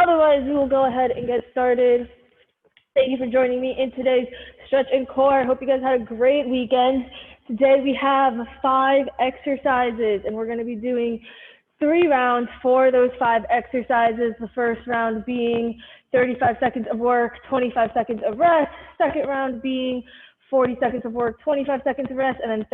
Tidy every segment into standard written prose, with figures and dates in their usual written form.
Otherwise, we will go ahead and get started. Thank you for joining me in today's Stretch and Core. I hope you guys had a great weekend. Today we have 5 exercises, and we're going to be doing 3 rounds for those 5 exercises. The first round being 35 seconds of work, 25 seconds of rest. Second round being 40 seconds of work, 25 seconds of rest, and then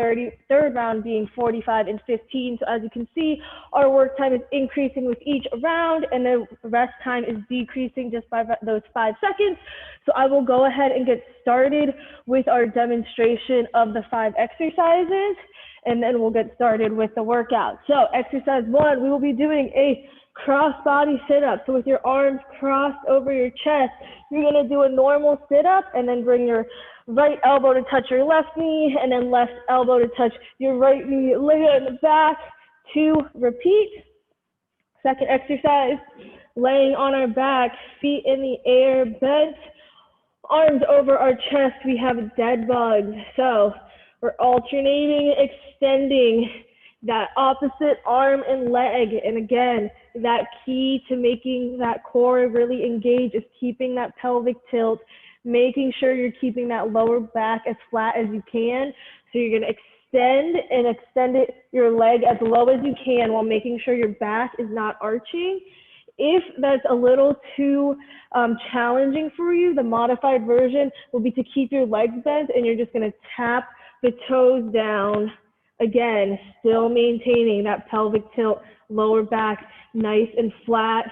third round being 45 and 15. So as you can see, our work time is increasing with each round, and the rest time is decreasing just by those 5 seconds. So I will go ahead and get started with our demonstration of the 5 exercises, and then we'll get started with the workout. So exercise 1, we will be doing a cross body sit-up. So with your arms crossed over your chest, you're going to do a normal sit-up and then bring your right elbow to touch your left knee and then left elbow to touch your right knee. Lay it on the back to repeat. Second exercise, laying on our back, feet in the air, bent, arms over our chest. We have dead bugs. So we're alternating, extending that opposite arm and leg. And again, that key to making that core really engage is keeping that pelvic tilt, making sure you're keeping that lower back as flat as you can. So you're going to extend your leg as low as you can while making sure your back is not arching. If that's a little too challenging for you, the modified version will be to keep your legs bent and you're just going to tap the toes down. Again, still maintaining that pelvic tilt, lower back nice and flat.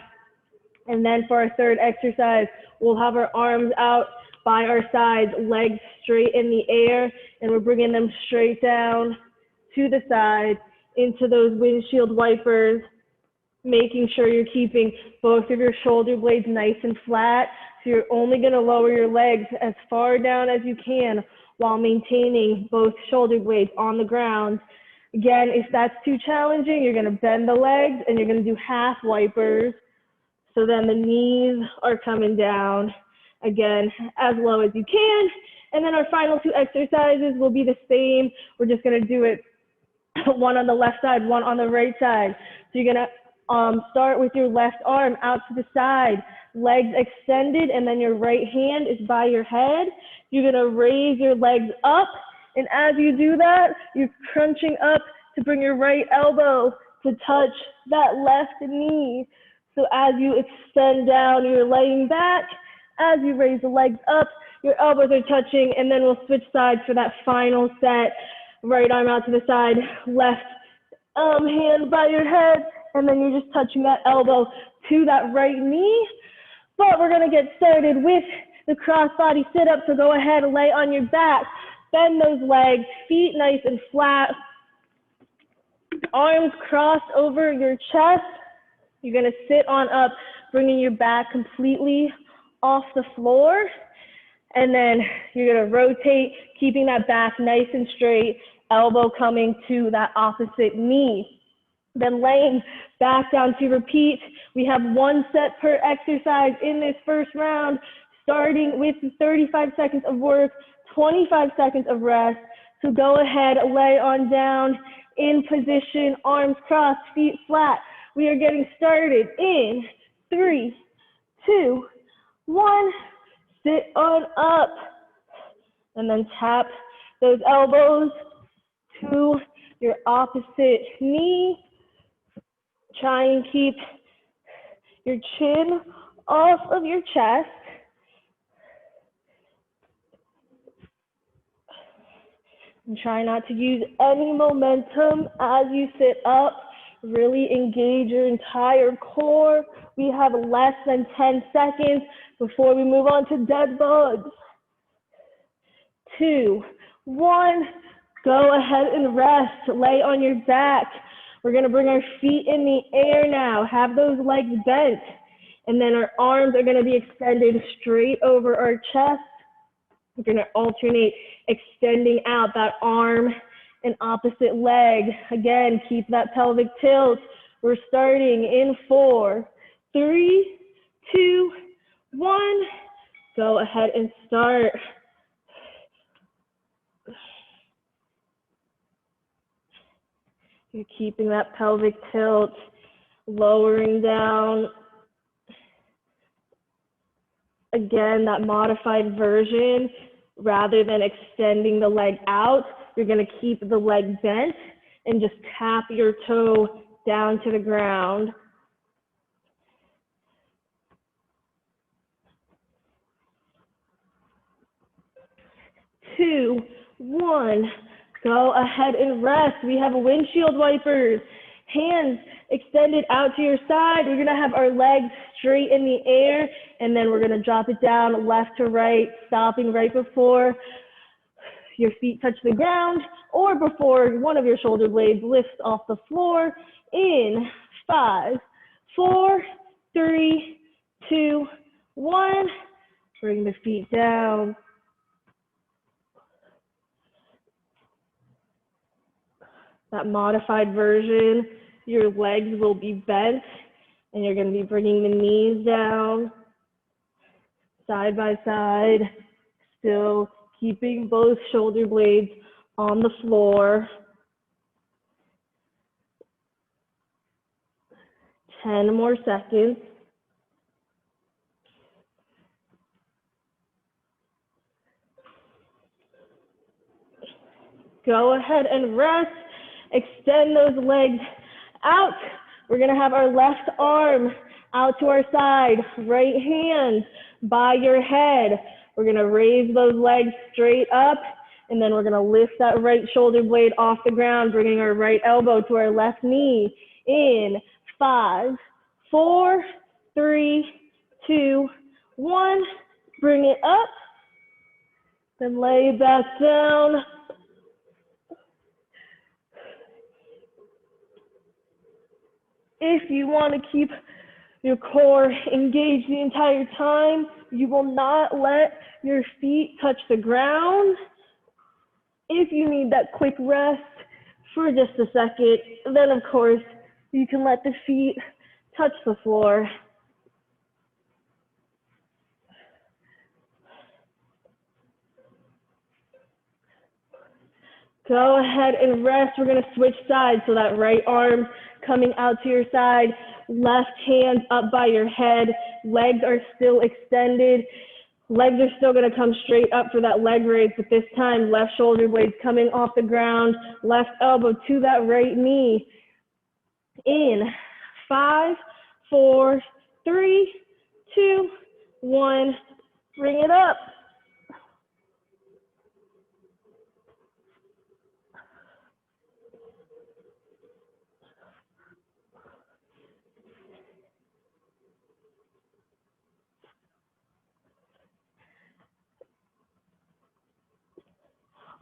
And then for our third exercise, we'll have our arms out by our sides, legs straight in the air, and we're bringing them straight down to the side into those windshield wipers, making sure you're keeping both of your shoulder blades nice and flat. So you're only going to lower your legs as far down as you can while maintaining both shoulder blades on the ground. Again, if that's too challenging, you're going to bend the legs and you're going to do half wipers. So then the knees are coming down, again, as low as you can. And then our final 2 exercises will be the same. We're just going to do it one on the left side, one on the right side. So you're going to start with your left arm out to the side, legs extended, and then your right hand is by your head. You're going to raise your legs up, and as you do that, you're crunching up to bring your right elbow to touch that left knee. So as you extend down, you're laying back. As you raise the legs up, your elbows are touching, and then we'll switch sides for that final set. Right arm out to the side, left hand by your head, and then you're just touching that elbow to that right knee. But we're going to get started with the cross-body sit-up, so go ahead and lay on your back. Bend those legs, feet nice and flat. Arms crossed over your chest. You're going to sit on up, bringing your back completely off the floor. And then you're going to rotate, keeping that back nice and straight, elbow coming to that opposite knee. Then laying back down to repeat. We have 1 set per exercise in this first round, starting with 35 seconds of work, 25 seconds of rest. So go ahead, lay on down in position, arms crossed, feet flat. We are getting started in 3, 2, 1. Sit on up. And then tap those elbows to your opposite knee. Try and keep your chin off of your chest. And try not to use any momentum as you sit up. Really engage your entire core. We have less than 10 seconds before we move on to dead bugs. 2, 1. Go ahead and rest. Lay on your back. We're going to bring our feet in the air now. Have those legs bent. And then our arms are going to be extended straight over our chest. We're going to alternate extending out that arm and opposite leg. Again, keep that pelvic tilt. We're starting in 4, 3, 2, 1. Go ahead and start. You're keeping that pelvic tilt, lowering down Again, that modified version, rather than extending the leg out, you're going to keep the leg bent and just tap your toe down to the ground. 2, 1. Go ahead and rest. We have windshield wipers. Hands extended out to your side. We're going to have our legs straight in the air, and then we're going to drop it down left to right, stopping right before your feet touch the ground or before one of your shoulder blades lifts off the floor. In 5, 4, 3, 2, 1. Bring the feet down. That modified version, your legs will be bent and you're going to be bringing the knees down side by side, still keeping both shoulder blades on the floor. 10 more seconds. Go ahead and rest. Extend those legs out. We're going to have our left arm out to our side, right hand by your head. We're going to raise those legs straight up, and then we're going to lift that right shoulder blade off the ground, bringing our right elbow to our left knee. In 5, 4, 3, 2, 1. Bring it up, then lay it back down. If you want to keep your core engaged the entire time, you will not let your feet touch the ground. If you need that quick rest for just a second, then of course you can let the feet touch the floor. Go ahead and rest. We're going to switch sides, so that right arm coming out to your side, left hand up by your head, legs are still extended. Legs are still going to come straight up for that leg raise, but this time left shoulder blades coming off the ground, left elbow to that right knee. In 5, 4, 3, 2, 1. Bring it up.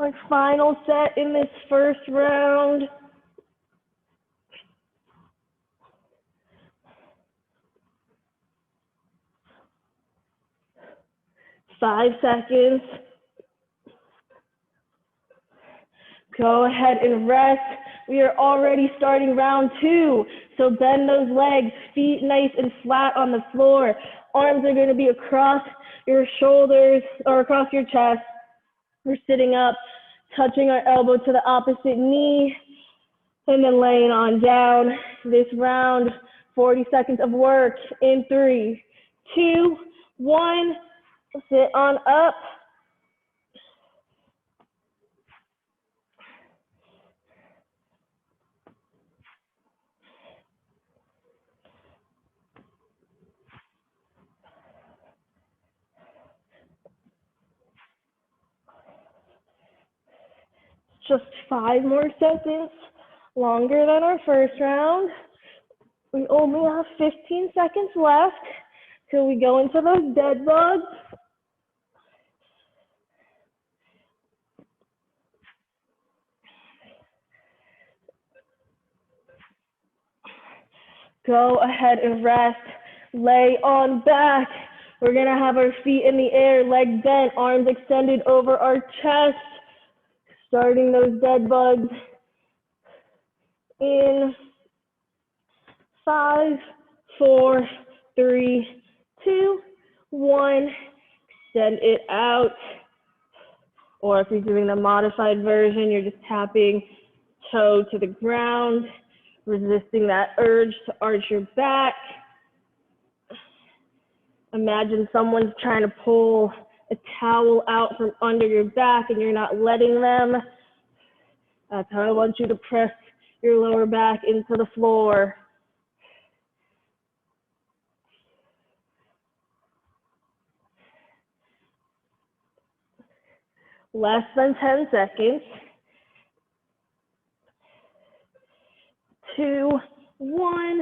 Our final set in this first round. Five seconds. Go ahead and rest. We are already starting round 2. So bend those legs, feet nice and flat on the floor. Arms are going to be across your shoulders or across your chest. We're sitting up, touching our elbow to the opposite knee, and then laying on down. This round, 40 seconds of work in 3, 2, 1. Sit on up. Just 5 more seconds, longer than our first round. We only have 15 seconds left till we go into those dead bugs. Go ahead and rest. Lay on back. We're going to have our feet in the air, legs bent, arms extended over our chest. Starting those dead bugs in 5, 4, 3, 2, 1. Extend it out. Or if you're doing the modified version, you're just tapping toe to the ground, resisting that urge to arch your back. Imagine someone's trying to pull a towel out from under your back and you're not letting them. That's how I want you to press your lower back into the floor. Less than 10 seconds. 2, 1.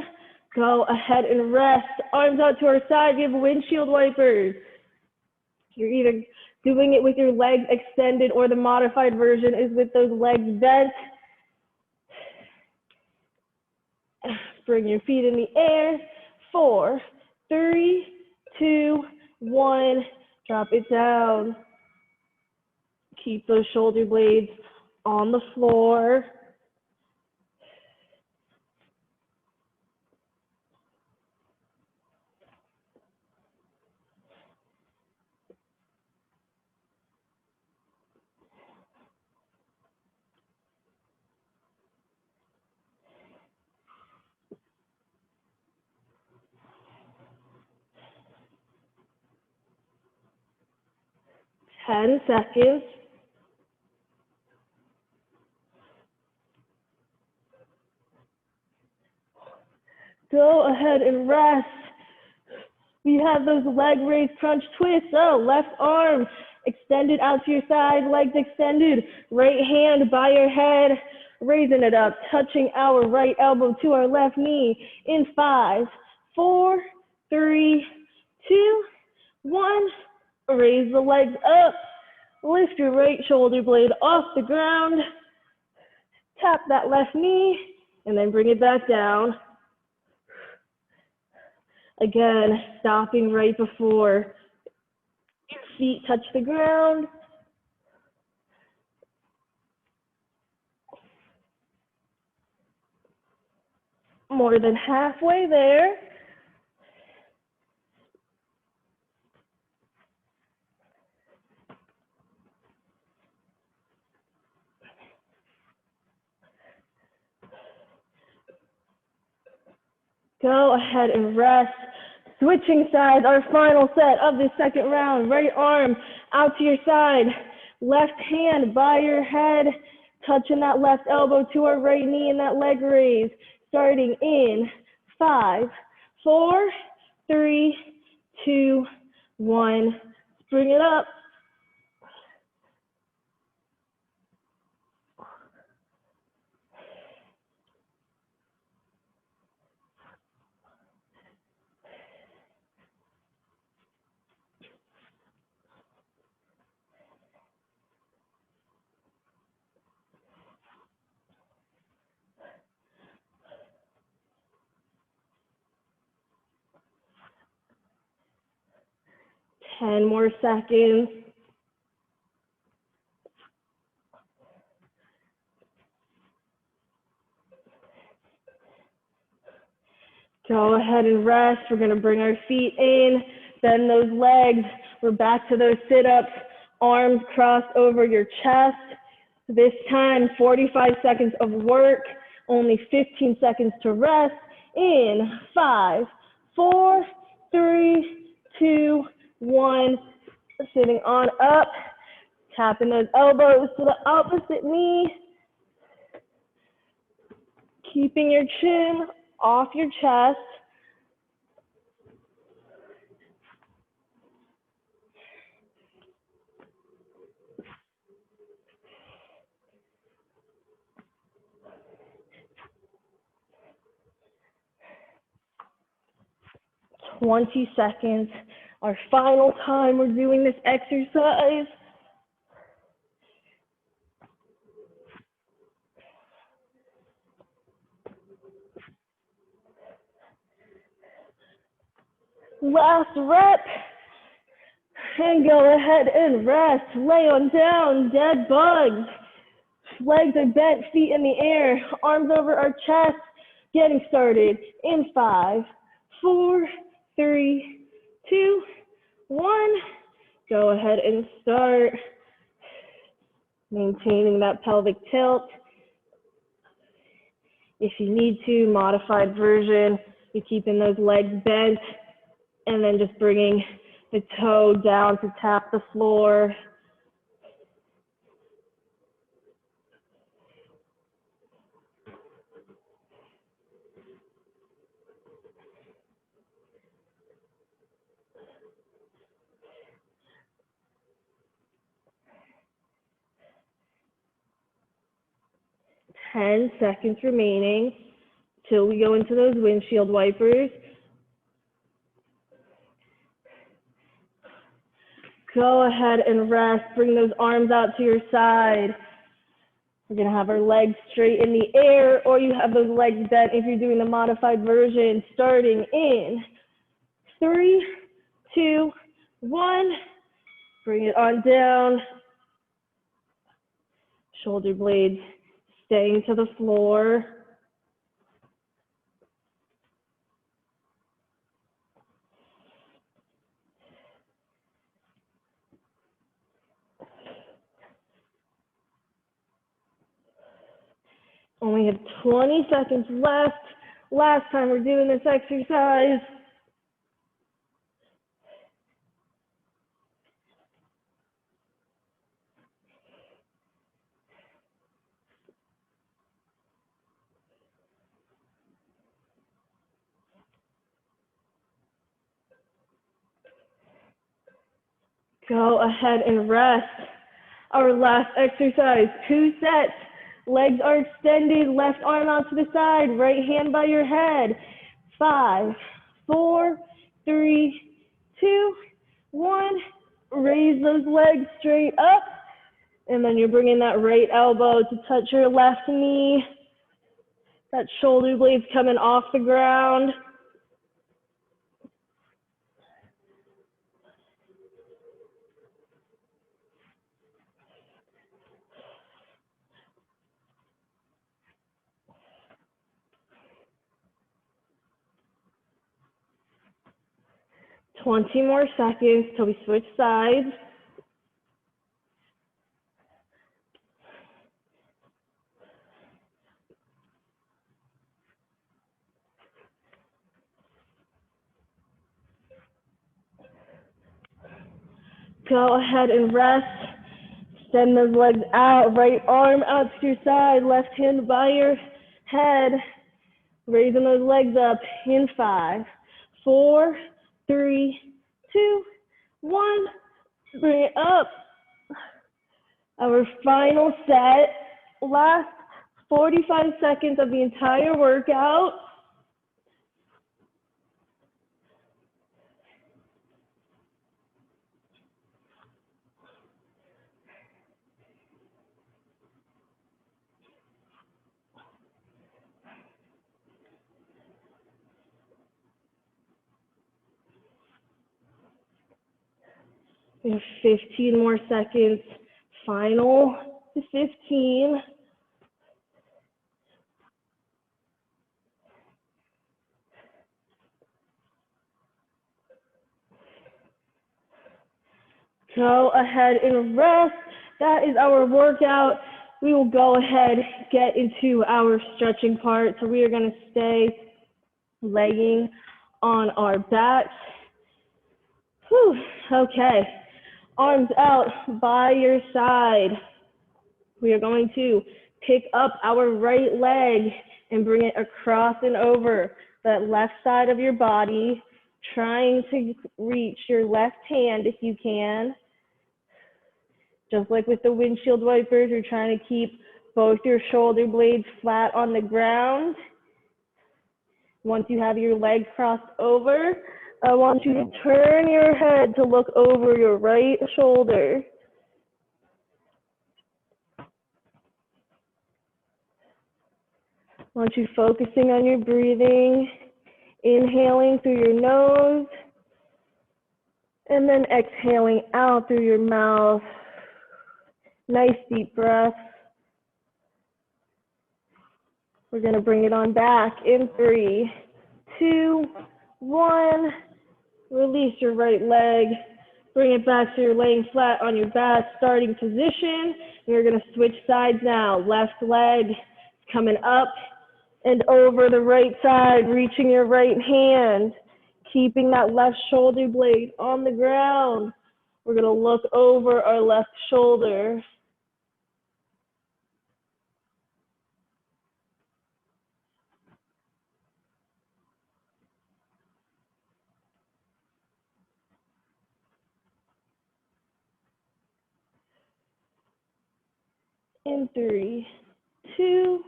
Go ahead and rest. Arms out to our side. We have windshield wipers. You're either doing it with your legs extended or the modified version is with those legs bent. Bring your feet in the air. 4, 3, 2, 1. Drop it down. Keep those shoulder blades on the floor. Ten seconds. Go ahead and rest. We have those leg raise crunch twists. So left arm extended out to your side, legs extended. Right hand by your head, raising it up, touching our right elbow to our left knee in 5, 4, 3, 2, 1. Raise the legs up. Lift your right shoulder blade off the ground. Tap that left knee and then bring it back down. Again, stopping right before your feet touch the ground. More than halfway there. Go ahead and rest. Switching sides, our final set of this second round. Right arm out to your side. Left hand by your head, touching that left elbow to our right knee in that leg raise. Starting in 5, 4, 3, 2, 1. Bring it up. Ten more seconds. Go ahead and rest. We're going to bring our feet in, bend those legs. We're back to those sit-ups, arms crossed over your chest. This time, 45 seconds of work, only 15 seconds to rest. In 5, 4, 3, 2, 1. Sitting on up, tapping those elbows to the opposite knee. Keeping your chin off your chest. "20 seconds. Our final time we're doing this exercise. Last rep. And go ahead and rest. Lay on down, dead bugs. Legs are bent, feet in the air, arms over our chest. Getting started in 5, 4, 3, 2, 1. Go ahead and start. Maintaining that pelvic tilt. If you need to, modified version, you're keeping those legs bent and then just bringing the toe down to tap the floor. Ten seconds remaining till we go into those windshield wipers. Go ahead and rest. Bring those arms out to your side. We're going to have our legs straight in the air, or you have those legs bent if you're doing the modified version, starting in 3, 2, 1. Bring it on down. Shoulder blades staying to the floor. Only have 20 seconds left. Last time we're doing this exercise. Go ahead and rest. Our last exercise, 2 sets. Legs are extended, left arm out to the side, right hand by your head. 5, 4, 3, 2, 1. Raise those legs straight up. And then you're bringing that right elbow to touch your left knee. That shoulder blade's coming off the ground. Twenty more seconds till we switch sides. Go ahead and rest. Extend those legs out, right arm out to your side, left hand by your head. Raising those legs up in 5, 4, 3, 2, 1. Bring it up. Our final set, last 45 seconds of the entire workout. We have 15 more seconds. Final to 15. Go ahead and rest. That is our workout. We will go ahead, get into our stretching part. So we are going to stay laying on our backs. Whew. Okay. Arms out by your side. We are going to pick up our right leg and bring it across and over that left side of your body, trying to reach your left hand if you can. Just like with the windshield wipers, you're trying to keep both your shoulder blades flat on the ground. Once you have your leg crossed over, I want you to turn your head to look over your right shoulder. I want you focusing on your breathing, inhaling through your nose, and then exhaling out through your mouth. Nice deep breath. We're going to bring it on back in 3, 2, 1. Release your right leg. Bring it back so you're laying flat on your back, starting position. You're going to switch sides now. Left leg coming up and over the right side, reaching your right hand. keeping that left shoulder blade on the ground. We're going to look over our left shoulder. In 3, 2,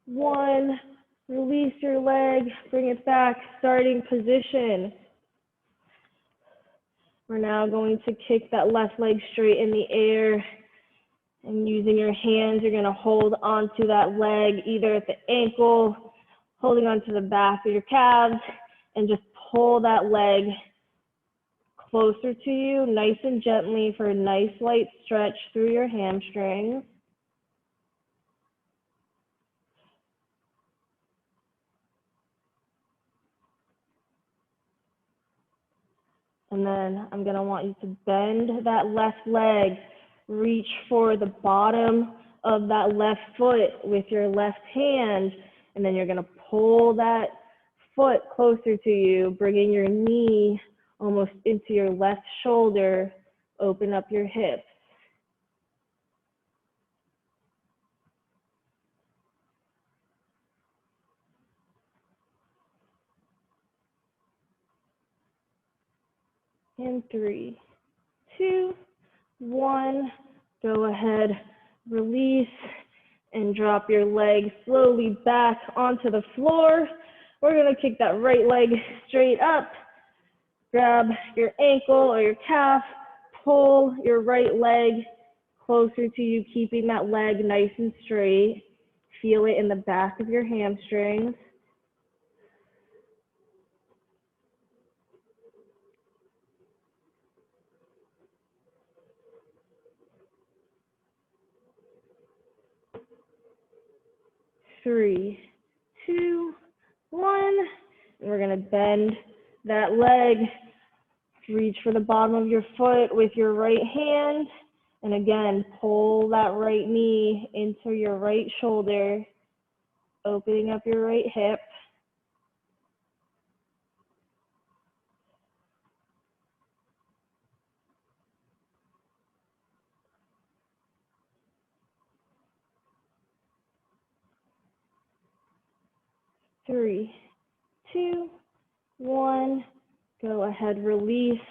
1, release your leg, bring it back, starting position. We're now going to kick that left leg straight in the air, and using your hands, you're going to hold onto that leg, either at the ankle, holding onto the back of your calves, and just pull that leg closer to you, nice and gently, for a nice light stretch through your hamstrings. And then I'm going to want you to bend that left leg, reach for the bottom of that left foot with your left hand, and then you're going to pull that foot closer to you, bringing your knee almost into your left shoulder, open up your hips. In 3, 2, 1, go ahead, release, and drop your leg slowly back onto the floor. We're going to kick that right leg straight up, grab your ankle or your calf, pull your right leg closer to you, keeping that leg nice and straight. Feel it in the back of your hamstrings. Three, two, one. And we're going to bend that leg. Reach for the bottom of your foot with your right hand. And again, pull that right knee into your right shoulder, opening up your right hip. Three, two, one. Go ahead, release.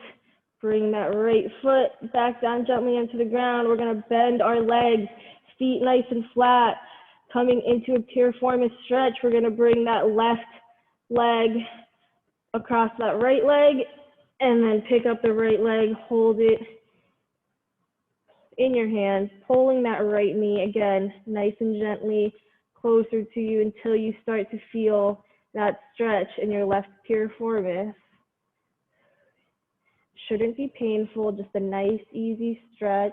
Bring that right foot back down gently into the ground. We're going to bend our legs, feet nice and flat. Coming into a piriformis stretch, we're going to bring that left leg across that right leg, and then pick up the right leg, hold it in your hands, pulling that right knee again, nice and gently closer to you until you start to feel that stretch in your left piriformis. Shouldn't be painful, just a nice, easy stretch.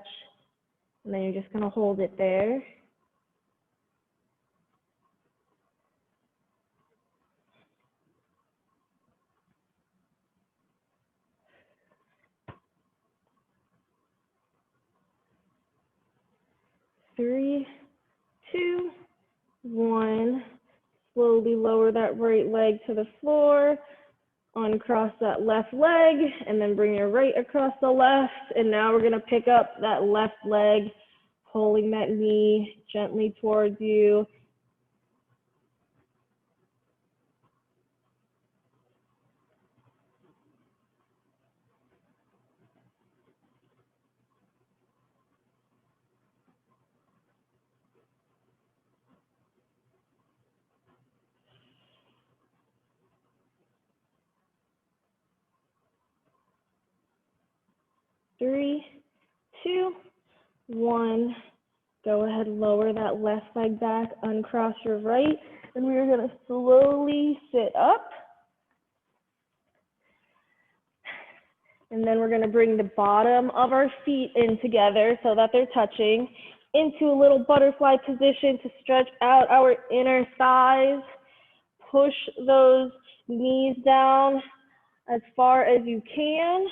And then you're just going to hold it there. Three, two, one. Slowly lower that right leg to the floor. Uncross that left leg, and then bring your right across the left. And now we're going to pick up that left leg, pulling that knee gently towards you. Three, two, one. Go ahead, lower that left leg back, uncross your right, and we are going to slowly sit up. And then we're going to bring the bottom of our feet in together so that they're touching into a little butterfly position to stretch out our inner thighs. Push those knees down as far as you can.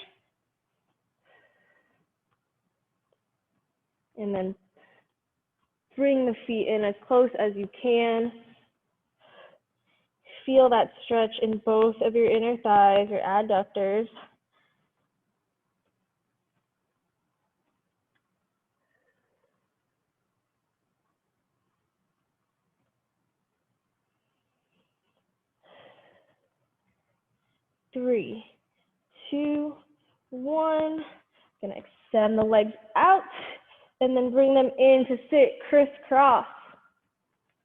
And then bring the feet in as close as you can. feel that stretch in both of your inner thighs, your adductors. Three, two, one. Gonna extend the legs out and then bring them in to sit crisscross.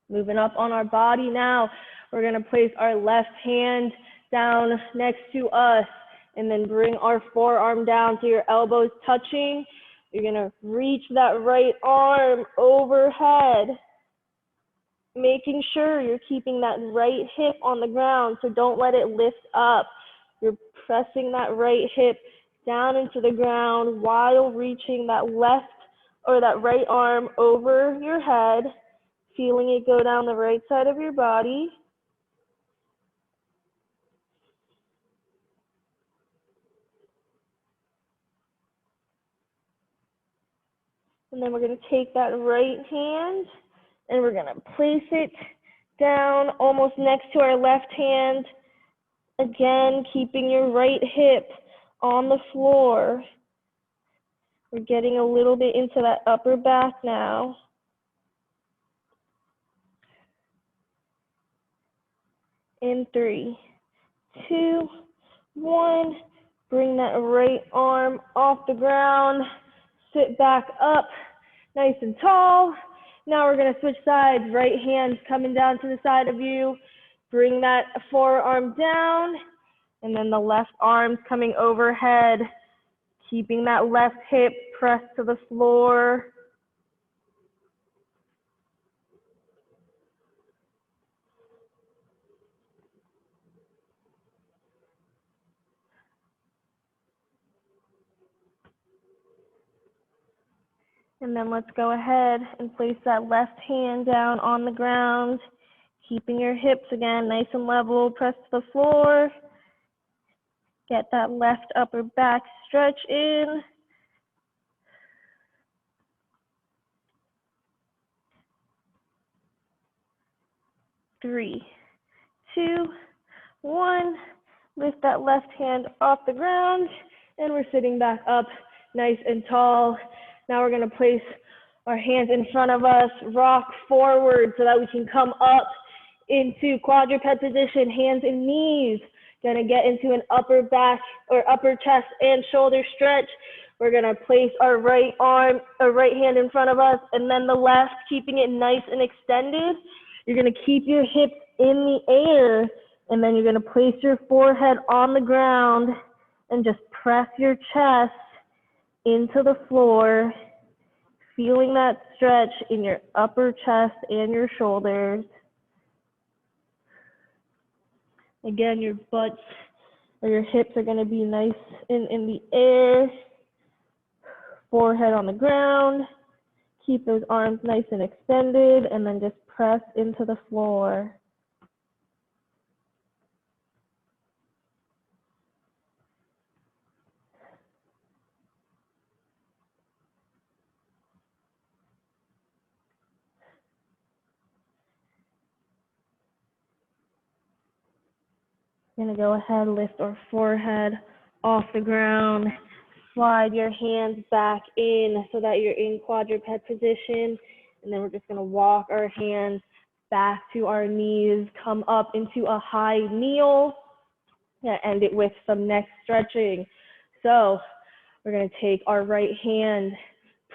Moving up on our body now, we're gonna place our left hand down next to us and then bring our forearm down so your elbows touching. You're gonna reach that right arm overhead, making sure you're keeping that right hip on the ground, so don't let it lift up. You're pressing that right hip down into the ground while reaching that left or that right arm over your head, feeling it go down the right side of your body. And then we're going to take that right hand and we're going to place it down almost next to our left hand. Again, keeping your right hip on the floor. We're getting a little bit into that upper back now. In 3, 2, 1. Bring that right arm off the ground. Sit back up, nice and tall. Now we're going to switch sides. Right hand coming down to the side of you. Bring that forearm down, and then the left arm's coming overhead, keeping that left hip pressed to the floor. And then let's go ahead and place that left hand down on the ground, keeping your hips again nice and level, press to the floor. Get that left upper back stretch in. 3, 2, 1. Lift that left hand off the ground, and we're sitting back up nice and tall. Now we're going to place our hands in front of us, rock forward so that we can come up into quadruped position, hands and knees. Going to get into an upper back or upper chest and shoulder stretch. We're going to place our right arm, our right hand in front of us, and then the left, keeping it nice and extended. You're going to keep your hips in the air, and then you're going to place your forehead on the ground and just press your chest into the floor, feeling that stretch in your upper chest and your shoulders. Again, your butt or your hips are going to be nice in the air, forehead on the ground. Keep those arms nice and extended, and then just press into the floor. We're going to go ahead, lift our forehead off the ground. Slide your hands back in so that you're in quadruped position. And then we're just going to walk our hands back to our knees, come up into a high kneel, and end it with some neck stretching. So we're going to take our right hand,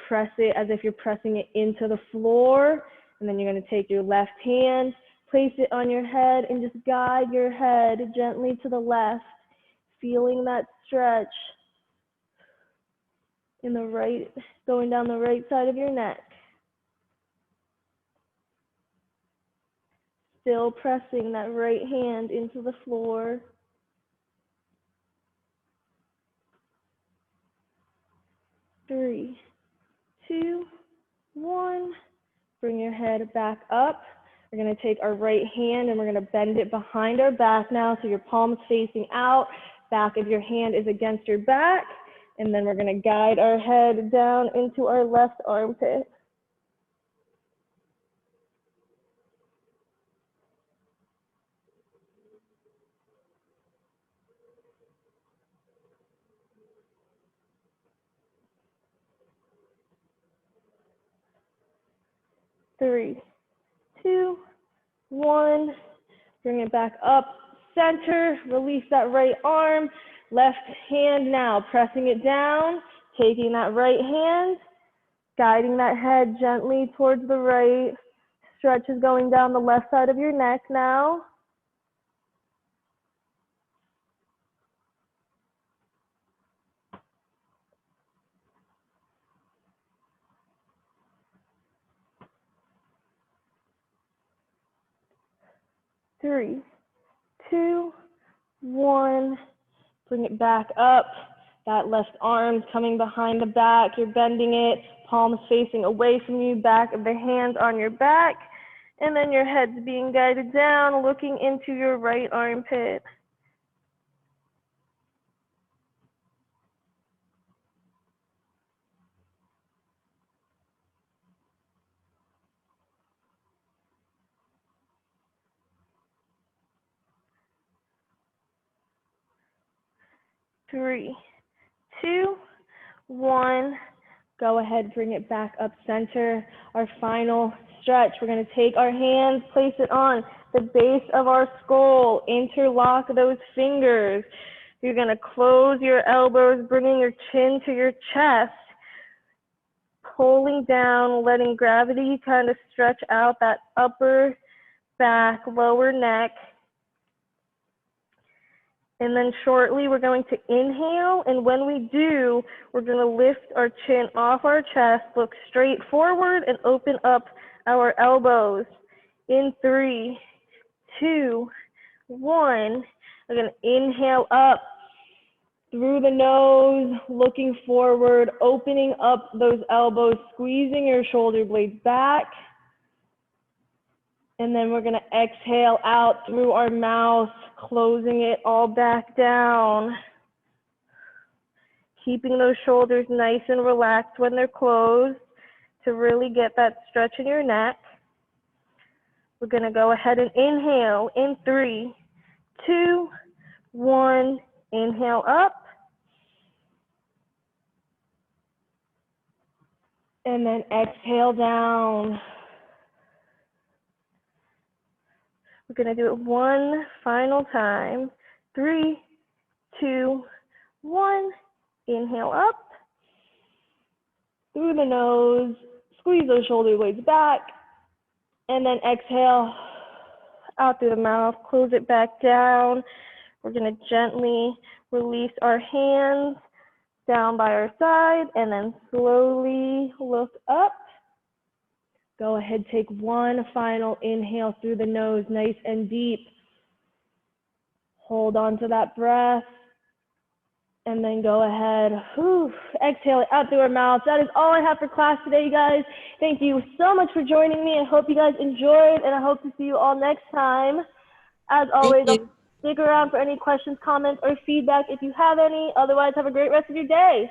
press it as if you're pressing it into the floor. And then you're going to take your left hand, place it on your head, and just guide your head gently to the left, feeling that stretch in the right, going down the right side of your neck. Still pressing that right hand into the floor. 3, 2, 1. Bring your head back up. We're going to take our right hand and we're going to bend it behind our back now, so your palm's facing out. Back of your hand is against your back. And then we're going to guide our head down into our left armpit. 3, 2, 1. Bring it back up, center, release that right arm, left hand now, pressing it down, taking that right hand, guiding that head gently towards the right. Stretch is going down the left side of your neck now. Three, 2, 1. Bring it back up. That left arm's coming behind the back. You're bending it. Palms facing away from you. Back of the hands on your back. And then your head's being guided down, looking into your right armpit. Three, 2, 1. Go ahead, bring it back up center. Our final stretch. We're going to take our hands, place it on the base of our skull, interlock those fingers. You're going to close your elbows, bringing your chin to your chest, pulling down, letting gravity kind of stretch out that upper back, lower neck. And then shortly, we're going to inhale, and when we do, we're going to lift our chin off our chest, look straight forward, and open up our elbows. In 3, 2, 1, we're going to inhale up through the nose, looking forward, opening up those elbows, squeezing your shoulder blades back. And then we're going to exhale out through our mouth, closing it all back down. Keeping those shoulders nice and relaxed when they're closed to really get that stretch in your neck. We're going to go ahead and inhale in 3, 2, 1. Inhale up. And then exhale down. We're going to do it one final time. 3, 2, 1. Inhale up. Through the nose. Squeeze those shoulder blades back. And then exhale out through the mouth. Close it back down. We're going to gently release our hands down by our side. And then slowly look up. Go ahead, take one final inhale through the nose, nice and deep. Hold on to that breath. And then go ahead, exhale it out through our mouth. That is all I have for class today, you guys. Thank you so much for joining me. I hope you guys enjoyed, and I hope to see you all next time. As always, I'll stick around for any questions, comments, or feedback if you have any. Otherwise, have a great rest of your day.